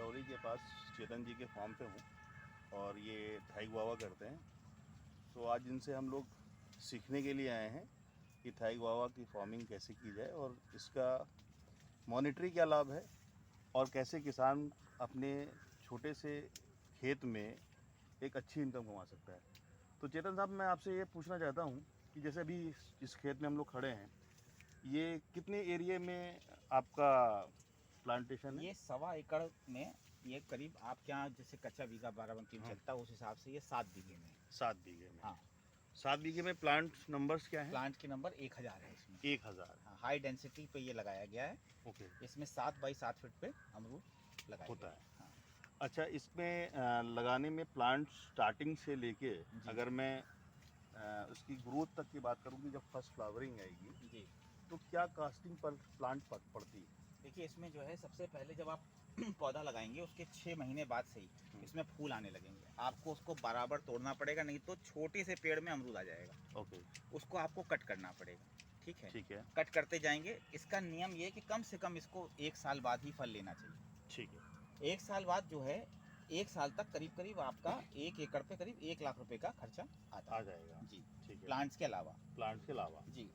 सिरौली के पास चेतन जी के फार्म पे हूँ और ये थाई गुआवा करते हैं। तो आज इनसे हम लोग सीखने के लिए आए हैं कि थाई गुआवा की फार्मिंग कैसे की जाए और इसका मॉनिटरी क्या लाभ है और कैसे किसान अपने छोटे से खेत में एक अच्छी इनकम कमा सकता है। तो चेतन साहब, मैं आपसे ये पूछना चाहता हूँ कि जैसे अभी इस खेत में हम लोग खड़े हैं, ये कितने एरिया में आपका प्लांटेशन है? ये 1.25 एकड़ में, ये करीब आपके यहाँ जैसे कच्चा बीघा बाराबंकी में चलता है उस हिसाब से ये 7 बीघे में है। 7 बीघे में। हाँ, 7 बीघे में प्लांट नंबर्स क्या हैं? प्लांट के नंबर 1000 है इसमें। 1000। हाँ, हाई डेंसिटी पे ये लगाया गया है। ओके। इसमें 7 बाई 7 फीट पे अमरूद लगाया होता गया है। हाँ। अच्छा, इसमें लगाने में प्लांट स्टार्टिंग से लेके अगर मैं उसकी ग्रोथ तक की बात करूँ कि जब फर्स्ट फ्लावरिंग आएगी जी, तो क्या कास्टिंग पर प्लांट पड़ती है? देखिए इसमें जो है सबसे पहले जब आप पौधा लगाएंगे उसके 6 महीने बाद से ही इसमें फूल आने लगेंगे। आपको उसको बराबर तोड़ना पड़ेगा, नहीं तो छोटे से पेड़ में अमरूद आ जाएगा। ओके। उसको आपको कट करना पड़ेगा, ठीक है? ठीक है। कट करते जाएंगे। इसका नियम ये है कि कम से कम इसको 1 साल बाद ही फल लेना चाहिए। ठीक है। 1 साल बाद जो है, 1 साल तक करीब करीब आपका 1 एकड़ पे करीब 1 लाख रुपए का खर्चा आता आ है जाएगा। जी, ठीक है। प्लांट्स के अलावा। प्लांट के अलावा। जी,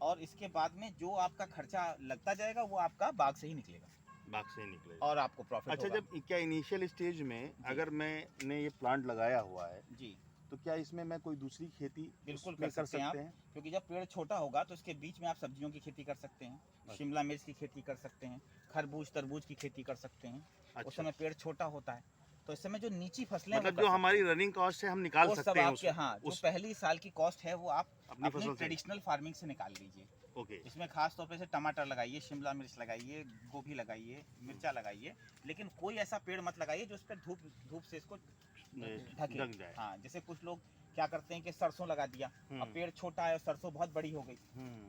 और इसके बाद में जो आपका खर्चा लगता जाएगा वो आपका बाग से ही निकलेगा बाग से ही निकलेगा। और आपको प्रॉफिट अच्छा, होगा। जब क्या इनिशियल स्टेज में अगर मैंने ये प्लांट लगाया हुआ है जी, तो क्या इसमें मैं कोई दूसरी खेती बिल्कुल उसमें कर सकते हैं आप, क्योंकि जब पेड़ छोटा होगा तो इसके बीच में आप सब्जियों की खेती कर सकते हैं, शिमला मिर्च की खेती कर सकते हैं, खरबूज तरबूज की खेती कर सकते हैं। अच्छा। उस समय पेड़ छोटा होता है तो इस समय जो नीची फसलें मतलब वो जो हमारी रनिंग कॉस्ट है हम निकाल वो सकते सब हैं आपके, हाँ, जो पहली साल की कॉस्ट है वो आप अपनी अपनी फसल से। ट्रेडिशनल फार्मिंग से निकाल लीजिए। ओके। इसमें खास तौर पे से टमाटर लगाइए, शिमला मिर्च लगाइए, गोभी लगाइए, मिर्चा लगाइए, लेकिन कोई ऐसा पेड़ मत लगाइए जो इस पर धूप धूप से इसको ढके। ढक जाए। हाँ, जैसे कुछ लोग क्या करते हैं कि सरसों लगा दिया, अब पेड़ छोटा है और सरसों बहुत बड़ी हो गई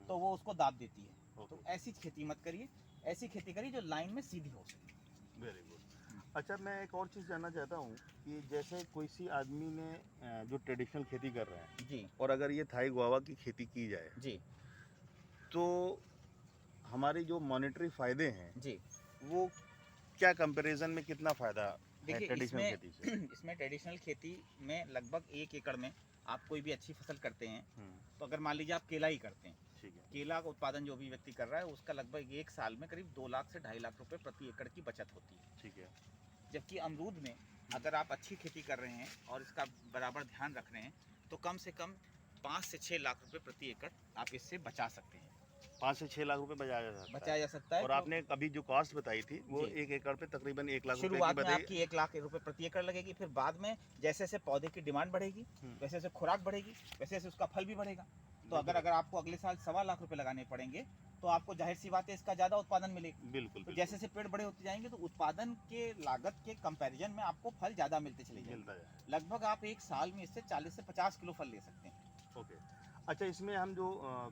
तो वो उसको दाब देती है। तो ऐसी खेती मत करिए, ऐसी खेती करिए जो लाइन में सीधी हो सके। Very good. अच्छा, मैं एक और चीज़ जानना चाहता हूँ कि जैसे कोई सी आदमी ने जो ट्रेडिशनल खेती कर रहा है जी और अगर ये थाई गुआवा की खेती की जाए जी तो हमारे जो मॉनेटरी फ़ायदे हैं जी वो क्या कंपैरिजन में कितना फ़ायदा है देखिए ट्रेडिशनल इसमें खेती से? इसमें ट्रेडिशनल खेती में लगभग 1 एकड़ में आप कोई भी अच्छी फसल करते हैं, तो अगर मान लीजिए आप केला ही करते हैं, ठीक है। केला का उत्पादन जो भी व्यक्ति कर रहा है उसका लगभग 1 साल में करीब 2 लाख से 2.5 लाख रुपए प्रति एकड़ की बचत होती है। ठीक है। जबकि अमरूद में अगर आप अच्छी खेती कर रहे हैं और इसका बराबर ध्यान रख रहे हैं तो कम से कम 5 से 6 लाख रुपए प्रति एकड़ आप इससे बचा सकते हैं। 5 से 6 लाख रुपए बचाया जा सकता है। है और आपने अभी जो कॉस्ट बताई थी वो जी। 1 एकड़ पे तकरीबन 1 लाख रुपए की शुरुआत में बताई। आपकी 1 लाख रुपए प्रति एकड़ लगेगी, फिर बाद में जैसे जैसे पौधे की डिमांड बढ़ेगी, वैसे जैसे खुराक बढ़ेगी, वैसे वैसे उसका फल भी बढ़ेगा। तो अगर आपको अगले साल 1.25 लाख रुपए लगाने पड़ेंगे तो आपको जाहिर सी बात है इसका ज़्यादा उत्पादन मिलेगा। बिल्कुल। तो जैसे जैसे पेड़ बड़े होते जाएंगे तो उत्पादन के लागत के कंपैरिजन में आपको फल ज़्यादा मिलते चले जाएंगे। लगभग आप 1 साल में इससे 40 से 50 किलो फल ले सकते हैं। ओके। अच्छा, इसमें हम जो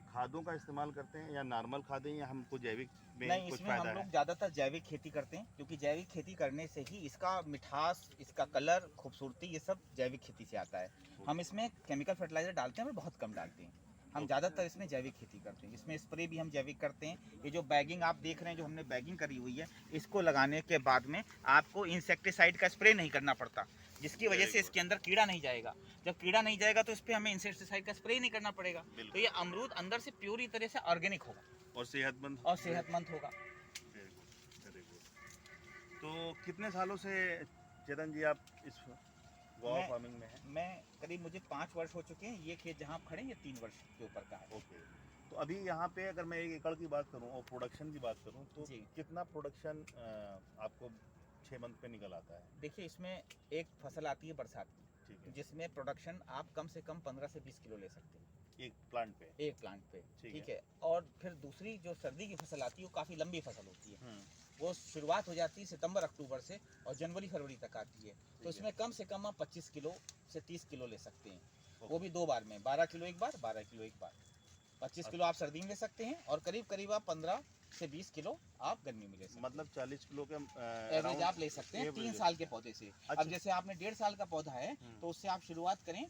खादों का इस्तेमाल करते हैं या नॉर्मल खादें या हमको जैविक में नहीं, कुछ इसमें हम फ़ायदा लोग है? ज़्यादातर जैविक खेती करते हैं, क्योंकि जैविक खेती करने से ही इसका मिठास, इसका कलर, खूबसूरती, ये सब जैविक खेती से आता है। हम इसमें केमिकल फर्टिलाइज़र डालते हैं पर बहुत कम डालते हैं। हम ज़्यादातर इसमें जैविक खेती करते हैं। इसमें स्प्रे भी हम जैविक करते हैं। ये जो बैगिंग आप देख रहे हैं, जो हमने बैगिंग करी हुई है, इसको लगाने के बाद में आपको इंसेक्टिसाइड का स्प्रे नहीं करना पड़ता, जिसकी वजह से इसके अंदर कीड़ा नहीं जाएगा। जब कीड़ा नहीं जाएगा तो इस पर हमें इंसेक्टिसाइड का स्प्रे नहीं करना पड़ेगा। तो ये अमरूद अंदर से पूरी तरह से ऑर्गेनिक होगा और सेहतमंद होगा। Very good, very good. तो कितने सालों से चेतन जी आप इस गुआवा फार्मिंग में हैं? मैं करीब, मुझे 5 वर्ष हो चुके हैं। ये खेत जहाँ आप खड़े हैं ये 3 वर्ष के ऊपर का है। ओके। तो अभी यहाँ पे अगर मैं 1 एकड़ की बात करूँ और प्रोडक्शन की बात करूँ तो जी, कितना प्रोडक्शन आपको 6 मंथ पे निकल आता है? देखिए इसमें एक फसल आती है बरसात की, ठीक है। जिसमें प्रोडक्शन आप कम से कम 15 से 20 किलो ले सकते हैं एक प्लांट पे? एक प्लांट पे, ठीक है। और फिर दूसरी जो सर्दी की फसल आती है वो काफ़ी लंबी फसल होती है। वो शुरुआत हो जाती है सितंबर अक्टूबर से और जनवरी फरवरी तक आती है। तो इसमें कम से कम आप 25 किलो से 30 किलो ले सकते हैं। वो भी 2 बार में, 12 किलो एक बार, 12 किलो एक बार। 25 किलो आप सर्दी में ले सकते हैं और करीब करीब आप 15 से 20 किलो आप गर्मी में ले सकते हैं। मतलब 40 किलो के एवरेज आप ले सकते हैं 3 साल के पौधे से। अब जैसे आपने 1.5 साल का पौधा है तो उससे आप शुरुआत करें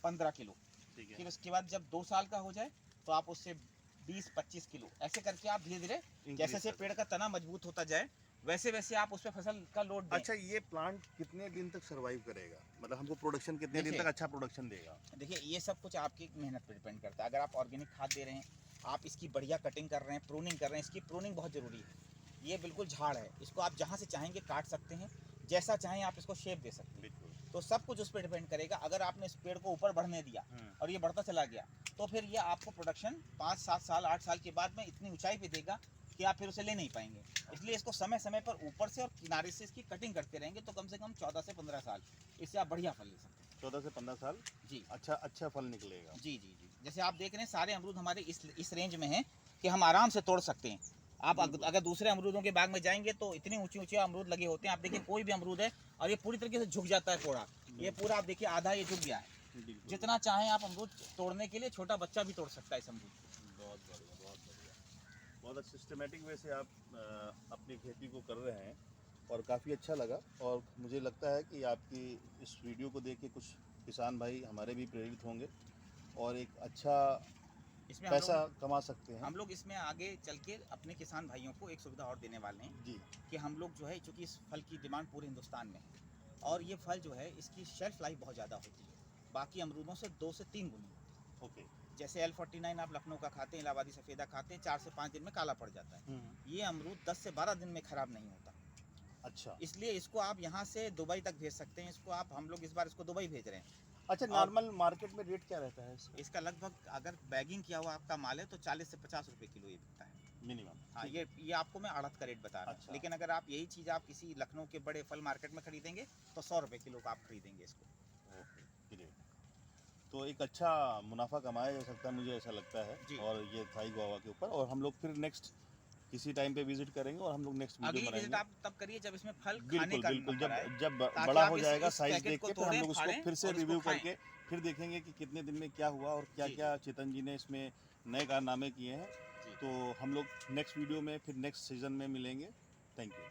15 किलो, फिर उसके बाद जब 2 साल का हो जाए तो आप उससे 20-25 किलो, ऐसे करके आप धीरे धीरे जैसे जैसे पेड़ का तना मजबूत होता जाए वैसे वैसे आप उस पर फसल का लोड दें। अच्छा, ये प्लांट कितने दिन तक सरवाइव करेगा, मतलब हमको प्रोडक्शन कितने दिन देखिए, तक अच्छा प्रोडक्शन देगा? देखिए ये सब कुछ आपकी मेहनत पर डिपेंड करता है। अगर आप ऑर्गेनिक खाद दे रहे हैं, आप इसकी बढ़िया कटिंग कर रहे हैं, प्रूनिंग कर रहे हैं, इसकी प्रूनिंग बहुत ज़रूरी है। ये बिल्कुल झाड़ है, इसको आप जहाँ से चाहेंगे काट सकते हैं, जैसा चाहें आप इसको शेप दे सकते हैं। बिल्कुल। तो सब कुछ उस पर डिपेंड करेगा। अगर आपने इस पेड़ को ऊपर बढ़ने दिया और ये बढ़ता चला गया, तो फिर ये आपको प्रोडक्शन 5-7 साल 8 साल के बाद में इतनी ऊंचाई पे देगा कि आप फिर उसे ले नहीं पाएंगे। इसलिए इसको समय समय पर ऊपर से और किनारे से इसकी कटिंग करते रहेंगे, तो कम से कम 14 से 15 साल इससे आप बढ़िया फल ले सकते हैं। 14 से 15 साल जी अच्छा फल निकलेगा। जी जी जी। जैसे आप देख रहे हैं सारे अमरूद हमारे इस रेंज में हैं कि हम आराम से तोड़ सकते हैं। आप अगर दूसरे अमरूदों के बाग में जाएंगे तो इतनी ऊंचे ऊंचे अमरूद लगे होते हैं। आप देखिए कोई भी अमरूद है और ये पूरी तरीके से झुक जाता है कोड़ा। ये पूरा आप देखिए आधा ये झुक गया है। जितना चाहें आप अमरूद तोड़ने के लिए, छोटा बच्चा भी तोड़ सकता है इस अमरूद को। बहुत बढ़िया, बहुत बढ़िया। बहुत सिस्टमेटिक वे से आप अपनी खेती को कर रहे हैं और काफ़ी अच्छा लगा। और मुझे लगता है कि आपकी इस वीडियो को देख के कुछ किसान भाई हमारे भी प्रेरित होंगे और एक अच्छा इसमें पैसा कमा सकते हैं। हम लोग इसमें आगे चल के अपने किसान भाइयों को एक सुविधा और देने वाले हैं जी। कि हम लोग जो है, चूँकि इस फल की डिमांड पूरे हिंदुस्तान में है और ये फल जो है इसकी शेल्फ लाइफ बहुत ज़्यादा होती है, बाकी अमरूदों से 2 से 3 गुनी। ओके। जैसे L49 आप लखनऊ का खाते हैं, इलाहाबादी सफ़ेदा खाते हैं, 4 से 5 दिन में काला पड़ जाता है। ये अमरूद 10 से 12 दिन में ख़राब नहीं होता। अच्छा। इसलिए इसको आप यहाँ से दुबई तक भेज सकते हैं। इसको आप, हम लोग इस बार इसको दुबई भेज रहे हैं। अच्छा, नॉर्मल मार्केट में रेट क्या रहता है इसका? इसका लगभग अगर बैगिंग किया हुआ आपका माल है तो 40 से 50 रुपए किलो ये बिकता है मिनिमम। हाँ, ये आपको मैं आड़त का रेट बता रहा हूँ। अच्छा। लेकिन अगर आप यही चीज़ आप किसी लखनऊ के बड़े फल मार्केट में खरीदेंगे तो 100 रुपए किलो का आप खरीदेंगे इसको। Okay, great. तो एक अच्छा मुनाफा कमाया जा सकता है, मुझे ऐसा लगता है। जी। और ये थाई गुआवा के ऊपर, और हम लोग फिर नेक्स्ट किसी टाइम पे विजिट करेंगे और हम लोग नेक्स्ट वीडियो अगली विजिट बनाएंगे। आप तब करिए जब इसमें फल खाने बिल्कुल का बिल्कुल, नंबर आए, जब ताकि बड़ा आप हो इस जाएगा साइज पैकेट देख को के फिर हम तोड़ें, लोग उसको फाड़ें फिर से और इसको रिव्यू खाएं। करके फिर देखेंगे कि कितने दिन में क्या हुआ और क्या जी। क्या चेतन जी ने इसमें नए कारनामे किए हैं। जी। तो हम लोग नेक्स्ट वीडियो में फिर नेक्स्ट सीजन में मिलेंगे। Thank you.